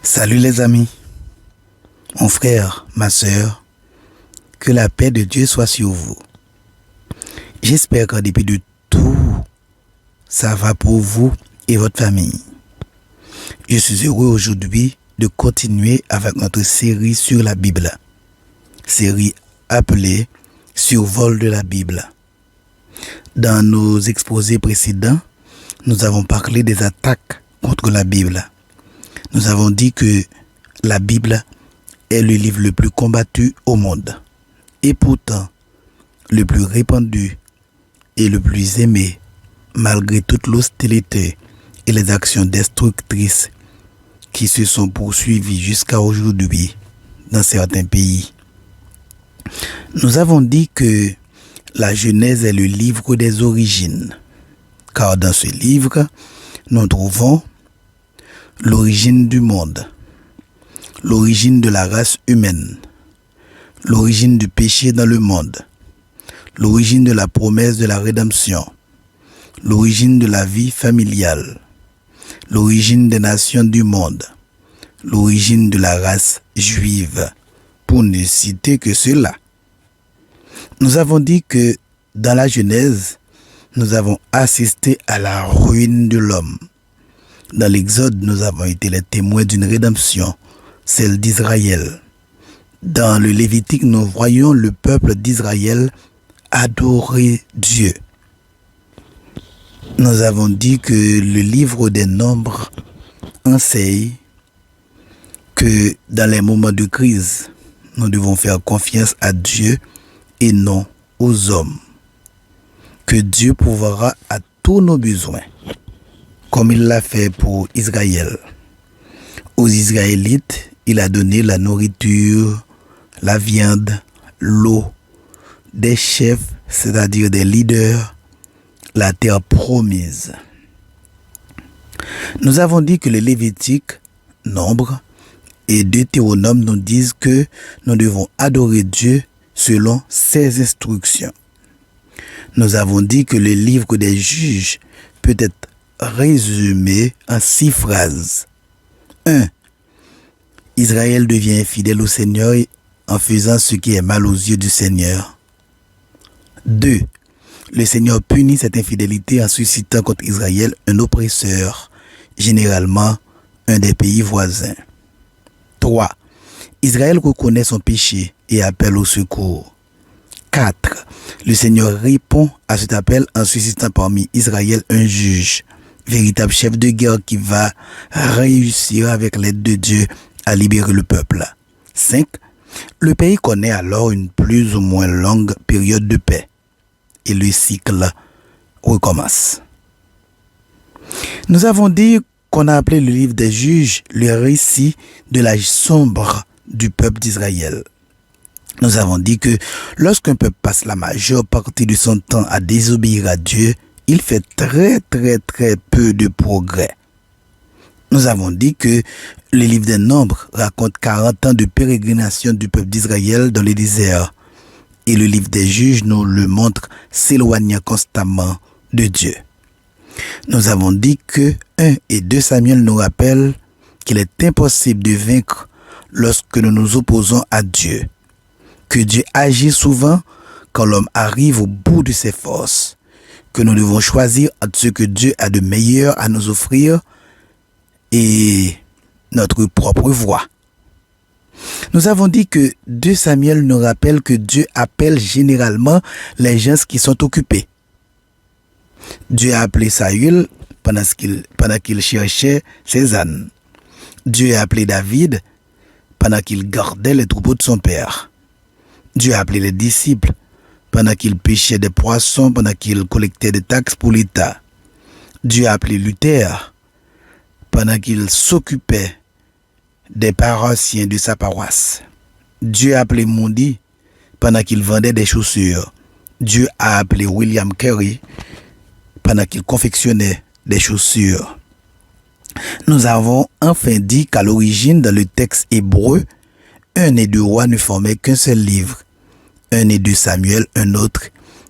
Salut les amis, mon frère, ma sœur, que la paix de Dieu soit sur vous. J'espère qu'en dépit de tout, ça va pour vous et votre famille. Je suis heureux aujourd'hui de continuer avec notre série sur la Bible, série appelée Survol de la Bible. Dans nos exposés précédents, nous avons parlé des attaques contre la Bible. Nous avons dit que la Bible est le livre le plus combattu au monde et pourtant le plus répandu et le plus aimé malgré toute l'hostilité et les actions destructrices qui se sont poursuivies jusqu'à aujourd'hui dans certains pays. Nous avons dit que la Genèse est le livre des origines, car dans ce livre, nous trouvons l'origine du monde, l'origine de la race humaine, l'origine du péché dans le monde, l'origine de la promesse de la rédemption, l'origine de la vie familiale, l'origine des nations du monde, l'origine de la race juive, pour ne citer que cela. Nous avons dit que dans la Genèse, nous avons assisté à la ruine de l'homme. Dans l'Exode, nous avons été les témoins d'une rédemption, celle d'Israël. Dans le Lévitique, nous voyons le peuple d'Israël adorer Dieu. Nous avons dit que le livre des Nombres enseigne que dans les moments de crise, nous devons faire confiance à Dieu et non aux hommes. Que Dieu pourvoira à tous nos besoins, comme il l'a fait pour Israël. Aux Israélites, il a donné la nourriture, la viande, l'eau, des chefs, c'est-à-dire des leaders, la terre promise. Nous avons dit que le Lévitique, Nombre et Deutéronome nous disent que nous devons adorer Dieu selon ses instructions. Nous avons dit que le livre des juges peut être résumé en 6 phrases. 1. Israël devient infidèle au Seigneur en faisant ce qui est mal aux yeux du Seigneur. 2. Le Seigneur punit cette infidélité en suscitant contre Israël un oppresseur, généralement un des pays voisins. 3. Israël reconnaît son péché et appelle au secours. 4. Le Seigneur répond à cet appel en suscitant parmi Israël un juge, véritable chef de guerre qui va réussir avec l'aide de Dieu à libérer le peuple. 5. Le pays connaît alors une plus ou moins longue période de paix et le cycle recommence. Nous avons dit qu'on a appelé le livre des juges le récit de l'âge sombre du peuple d'Israël. Nous avons dit que lorsqu'un peuple passe la majeure partie de son temps à désobéir à Dieu, il fait très peu de progrès. Nous avons dit que le livre des Nombres raconte 40 ans de pérégrination du peuple d'Israël dans le désert. Et le livre des juges nous le montre s'éloignant constamment de Dieu. Nous avons dit que 1 et 2 Samuel nous rappellent qu'il est impossible de vaincre lorsque nous nous opposons à Dieu. Que Dieu agit souvent quand l'homme arrive au bout de ses forces. Que nous devons choisir entre ce que Dieu a de meilleur à nous offrir et notre propre voie. Nous avons dit que 2 Samuel nous rappelle que Dieu appelle généralement les gens qui sont occupés. Dieu a appelé Saül pendant qu'il cherchait ses ânes. Dieu a appelé David pendant qu'il gardait les troupeaux de son père. Dieu a appelé les disciples pendant qu'ils pêchaient des poissons, pendant qu'ils collectaient des taxes pour l'État. Dieu a appelé Luther pendant qu'il s'occupait des paroissiens de sa paroisse. Dieu a appelé Moody pendant qu'il vendait des chaussures. Dieu a appelé William Carey pendant qu'il confectionnait des chaussures. Nous avons enfin dit qu'à l'origine, dans le texte hébreu, 1 et 2 Rois ne formaient qu'un seul livre. 1 et 2 Samuel, un autre,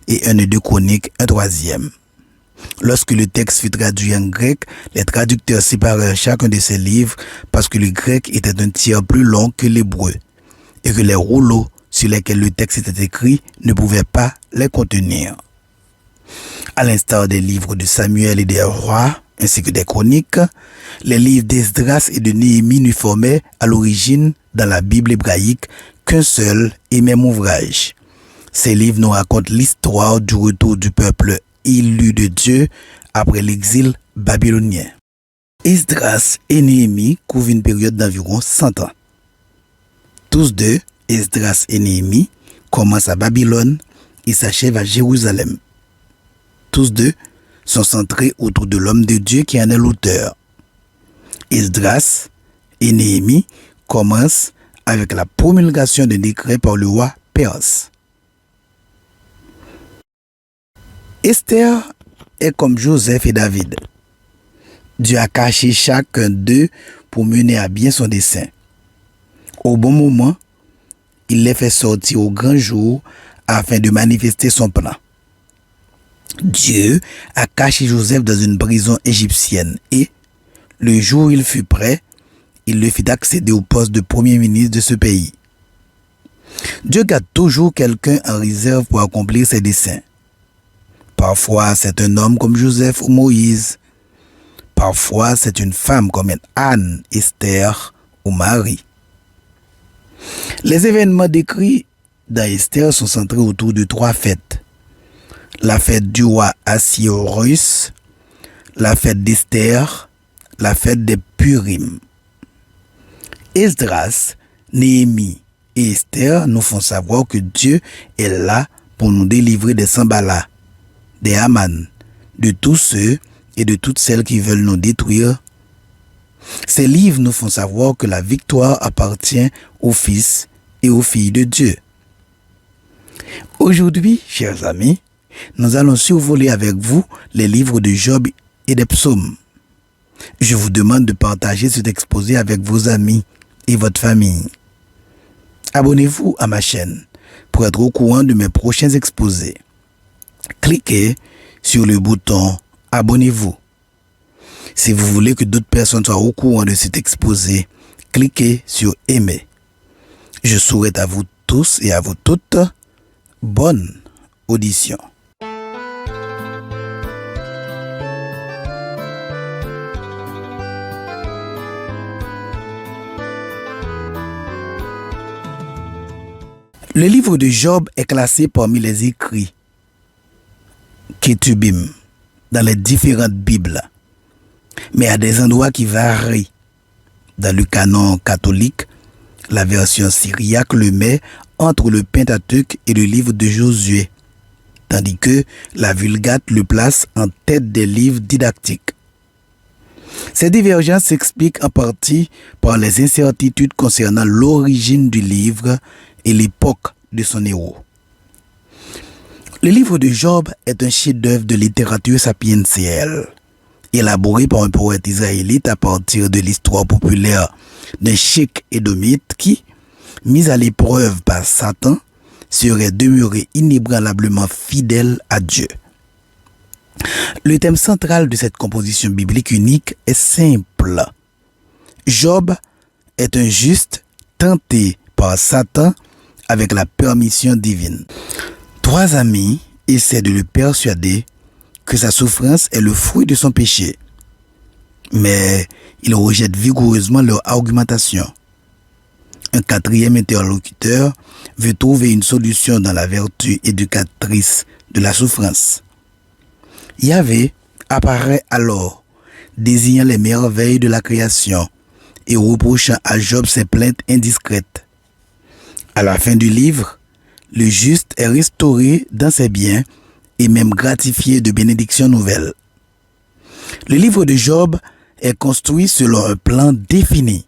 et 1 et 2 Chroniques, un troisième. Lorsque le texte fut traduit en grec, les traducteurs séparèrent chacun de ces livres parce que le grec était un tiers plus long que l'hébreu et que les rouleaux sur lesquels le texte était écrit ne pouvaient pas les contenir. À l'instar des livres de Samuel et des rois, ainsi que des chroniques, les livres d'Esdras et de Néhémie ne formaient à l'origine dans la Bible hébraïque qu'un seul et même ouvrage. Ces livres nous racontent l'histoire du retour du peuple élu de Dieu après l'exil babylonien. Esdras et Néhémie couvrent une période d'environ 100 ans. Tous deux, Esdras et Néhémie, commencent à Babylone et s'achèvent à Jérusalem. Tous deux sont centrés autour de l'homme de Dieu qui en est l'auteur. Esdras et Néhémie commencent avec la promulgation d'un décret par le roi Perse. Esther est comme Joseph et David. Dieu a caché chacun d'eux pour mener à bien son dessein. Au bon moment, il les fait sortir au grand jour afin de manifester son plan. Dieu a caché Joseph dans une prison égyptienne et, le jour où il fut prêt, il le fit accéder au poste de premier ministre de ce pays. Dieu garde toujours quelqu'un en réserve pour accomplir ses desseins. Parfois, c'est un homme comme Joseph ou Moïse. Parfois, c'est une femme comme Anne, Esther ou Marie. Les événements décrits dans Esther sont centrés autour de 3 fêtes. La fête du roi Assuérus, la fête d'Esther, la fête des Purim. Esdras, Néhémie et Esther nous font savoir que Dieu est là pour nous délivrer des Sanballat, des Haman, de tous ceux et de toutes celles qui veulent nous détruire. Ces livres nous font savoir que la victoire appartient aux fils et aux filles de Dieu. Aujourd'hui, chers amis, nous allons survoler avec vous les livres de Job et des psaumes. Je vous demande de partager cet exposé avec vos amis et votre famille. Abonnez-vous à ma chaîne pour être au courant de mes prochains exposés. Cliquez sur le bouton « Abonnez-vous ». Si vous voulez que d'autres personnes soient au courant de cet exposé, cliquez sur « Aimer ». Je souhaite à vous tous et à vous toutes bonne audition. Le livre de Job est classé parmi les écrits Ketubim dans les différentes Bibles, mais à des endroits qui varient. Dans le canon catholique, la version syriaque le met entre le Pentateuque et le livre de Josué, tandis que la Vulgate le place en tête des livres didactiques. Ces divergences s'expliquent en partie par les incertitudes concernant l'origine du livre et l'époque de son héros. Le livre de Job est un chef-d'œuvre de littérature sapientielle, élaboré par un poète israélite à partir de l'histoire populaire d'un cheikh édomite qui, mis à l'épreuve par Satan, serait demeuré inébranlablement fidèle à Dieu. Le thème central de cette composition biblique unique est simple. Job est un juste tenté par Satan avec la permission divine. 3 amis essaient de le persuader que sa souffrance est le fruit de son péché, mais il rejette vigoureusement leur argumentation. Un 4e interlocuteur veut trouver une solution dans la vertu éducatrice de la souffrance. Yahvé apparaît alors, désignant les merveilles de la création et reprochant à Job ses plaintes indiscrètes. À la fin du livre, le juste est restauré dans ses biens et même gratifié de bénédictions nouvelles. Le livre de Job est construit selon un plan défini.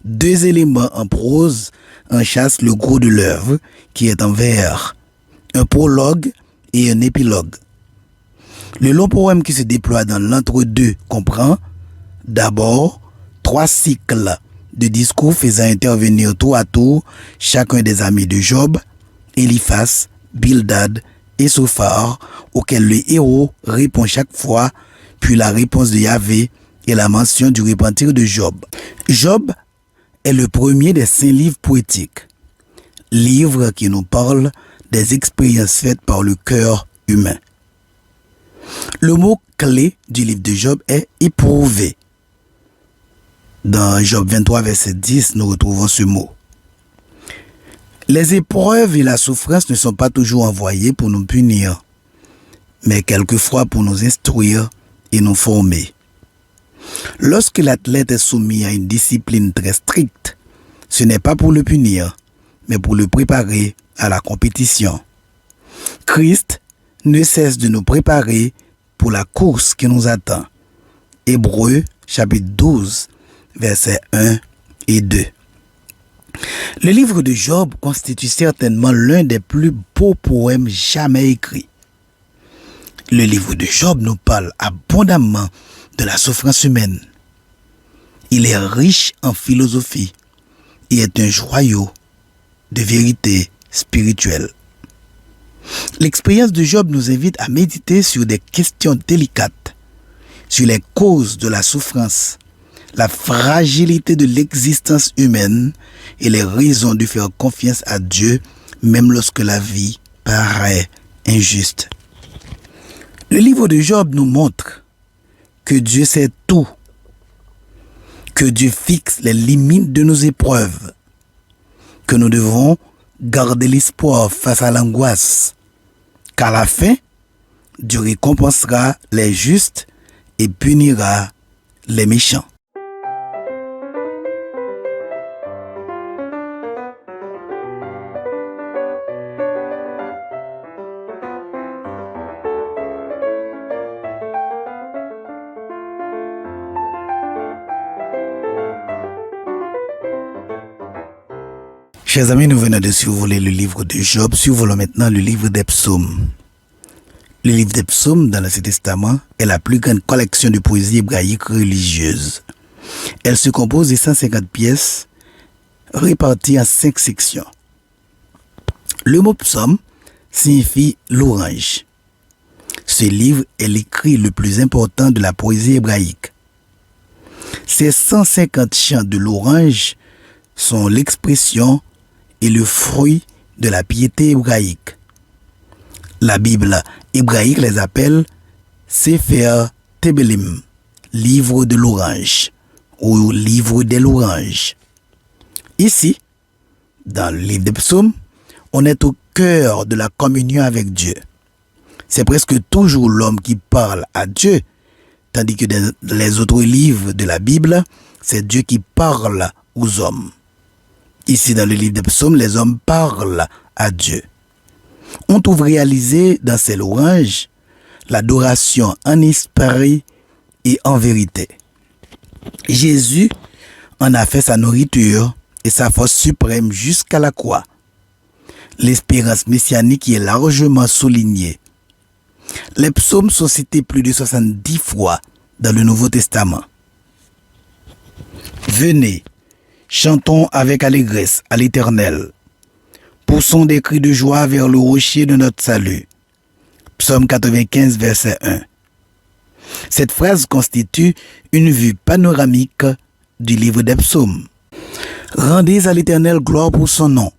2 éléments en prose enchâssent le gros de l'œuvre qui est en vers, un prologue et un épilogue. Le long poème qui se déploie dans l'entre-deux comprend d'abord 3 cycles de discours faisant intervenir tour à tour chacun des amis de Job, Eliphaz, Bildad et Sophar auquel le héros répond chaque fois, puis la réponse de Yahvé et la mention du repentir de Job. Job est le premier des 5 livres poétiques, livre qui nous parle des expériences faites par le cœur humain. Le mot clé du livre de Job est éprouvé. Dans Job 23, verset 10, nous retrouvons ce mot. Les épreuves et la souffrance ne sont pas toujours envoyées pour nous punir, mais quelquefois pour nous instruire et nous former. Lorsque l'athlète est soumis à une discipline très stricte, ce n'est pas pour le punir, mais pour le préparer à la compétition. Christ ne cesse de nous préparer pour la course qui nous attend. Hébreux chapitre 12, versets 1 et 2. Le livre de Job constitue certainement l'un des plus beaux poèmes jamais écrits. Le livre de Job nous parle abondamment de la souffrance humaine. Il est riche en philosophie et est un joyau de vérité spirituelle. L'expérience de Job nous invite à méditer sur des questions délicates, sur les causes de la souffrance, la fragilité de l'existence humaine et les raisons de faire confiance à Dieu même lorsque la vie paraît injuste. Le livre de Job nous montre que Dieu sait tout, que Dieu fixe les limites de nos épreuves, que nous devons garder l'espoir face à l'angoisse, qu'à la fin, Dieu récompensera les justes et punira les méchants. Chers amis, nous venons de survoler le livre de Job. Survolons maintenant le livre des psaumes. Le livre des psaumes dans l'Ancien Testament est la plus grande collection de poésie hébraïque religieuse. Elle se compose de 150 pièces réparties en 5 sections. Le mot psaume signifie louange. Ce livre est l'écrit le plus important de la poésie hébraïque. Ces 150 chants de louange sont l'expression et le fruit de la piété hébraïque. La Bible hébraïque les appelle Sefer Tebelim, livre de louange ou livre des louanges. Ici, dans le livre des psaumes, on est au cœur de la communion avec Dieu. C'est presque toujours l'homme qui parle à Dieu, tandis que dans les autres livres de la Bible, c'est Dieu qui parle aux hommes. Ici, dans le livre des psaumes, les hommes parlent à Dieu. On trouve réalisé dans ces louanges l'adoration en esprit et en vérité. Jésus en a fait sa nourriture et sa force suprême jusqu'à la croix. L'espérance messianique y est largement soulignée. Les psaumes sont cités plus de 70 fois dans le Nouveau Testament. Venez, chantons avec allégresse à l'Éternel. Poussons des cris de joie vers le rocher de notre salut. Psaume 95, verset 1. Cette phrase constitue une vue panoramique du livre des psaumes. Rendez à l'Éternel gloire pour son nom.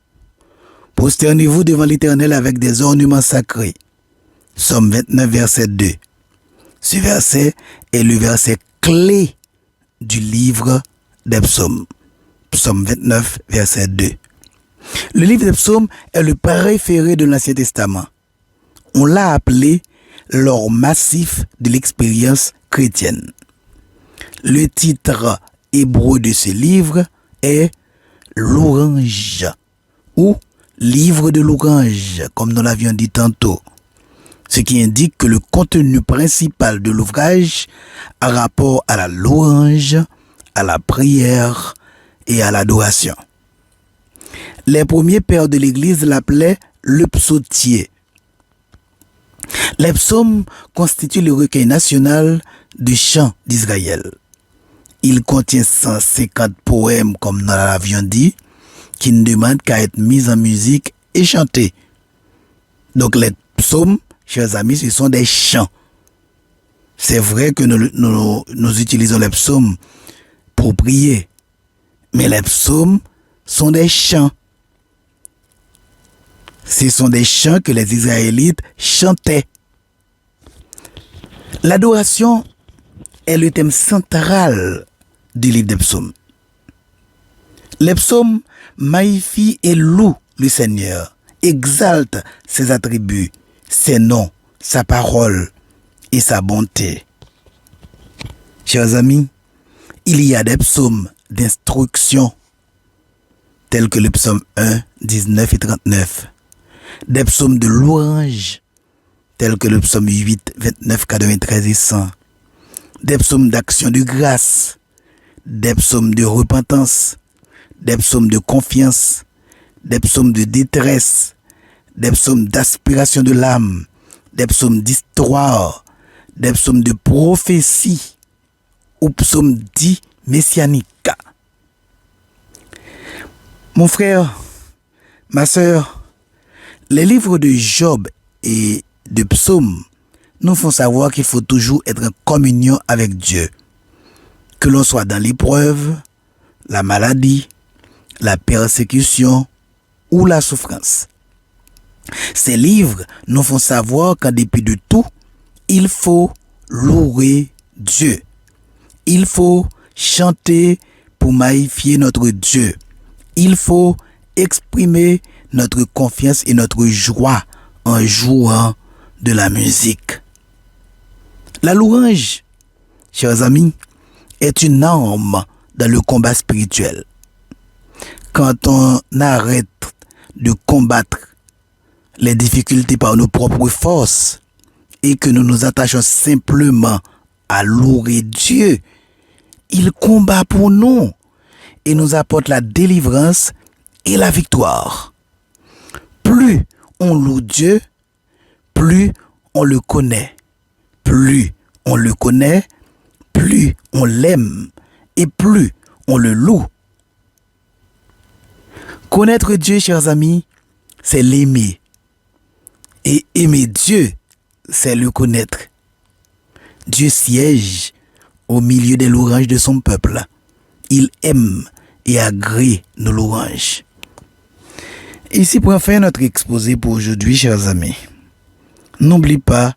Prosternez-vous devant l'Éternel avec des ornements sacrés. Psaume 29, verset 2. Ce verset est le verset clé du livre des psaumes. Psaume 29, verset 2. Le livre des psaumes est le préféré de l'Ancien Testament. On l'a appelé l'or massif de l'expérience chrétienne. Le titre hébreu de ce livre est Louange ou Livre de louange, comme nous l'avions dit tantôt. Ce qui indique que le contenu principal de l'ouvrage a rapport à la louange, à la prière et à l'adoration. Les premiers pères de l'Église l'appelaient le psautier. Les psaumes constituent le recueil national de chants d'Israël. Il contient 150 poèmes, comme nous l'avions dit, qui ne demandent qu'à être mis en musique et chantés. Donc les psaumes, chers amis, ce sont des chants. C'est vrai que nous utilisons les psaumes pour prier, mais les psaumes sont des chants. Ce sont des chants que les Israélites chantaient. L'adoration est le thème central du livre des psaumes. Les psaumes magnifient et louent le Seigneur, exaltent ses attributs, ses noms, sa parole et sa bonté. Chers amis, il y a des psaumes d'instruction, tels que le psaume 1, 19 et 39, des psaumes de louange, tels que le psaume 8, 29, 93 et 100, des psaumes d'action de grâce, des psaumes de repentance, des psaumes de confiance, des psaumes de détresse, des psaumes d'aspiration de l'âme, des psaumes d'histoire, des psaumes de prophétie ou psaumes dits messianiques. Mon frère, ma sœur, les livres de Job et de psaumes nous font savoir qu'il faut toujours être en communion avec Dieu. Que l'on soit dans l'épreuve, la maladie, la persécution ou la souffrance. Ces livres nous font savoir qu'en dépit de tout, il faut louer Dieu. Il faut chanter pour magnifier notre Dieu. Il faut exprimer notre confiance et notre joie en jouant de la musique. La louange, chers amis, est une arme dans le combat spirituel. Quand on arrête de combattre les difficultés par nos propres forces et que nous nous attachons simplement à louer Dieu, il combat pour nous et nous apporte la délivrance et la victoire. Plus on loue Dieu, plus on le connaît. Plus on le connaît, plus on l'aime et plus on le loue. Connaître Dieu, chers amis, c'est l'aimer. Et aimer Dieu, c'est le connaître. Dieu siège au milieu des louanges de son peuple. Il aime et agrée nos louanges. Ici pour fin notre exposé pour aujourd'hui, chers amis. N'oublie pas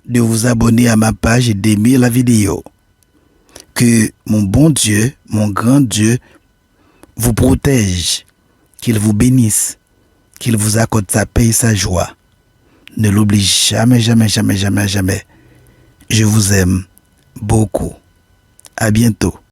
de vous abonner à ma page et d'aimer la vidéo. Que mon bon Dieu, mon grand Dieu, vous protège, qu'il vous bénisse, qu'il vous accorde sa paix et sa joie. Ne l'oublie jamais, jamais, jamais, jamais, jamais. Je vous aime beaucoup. À bientôt.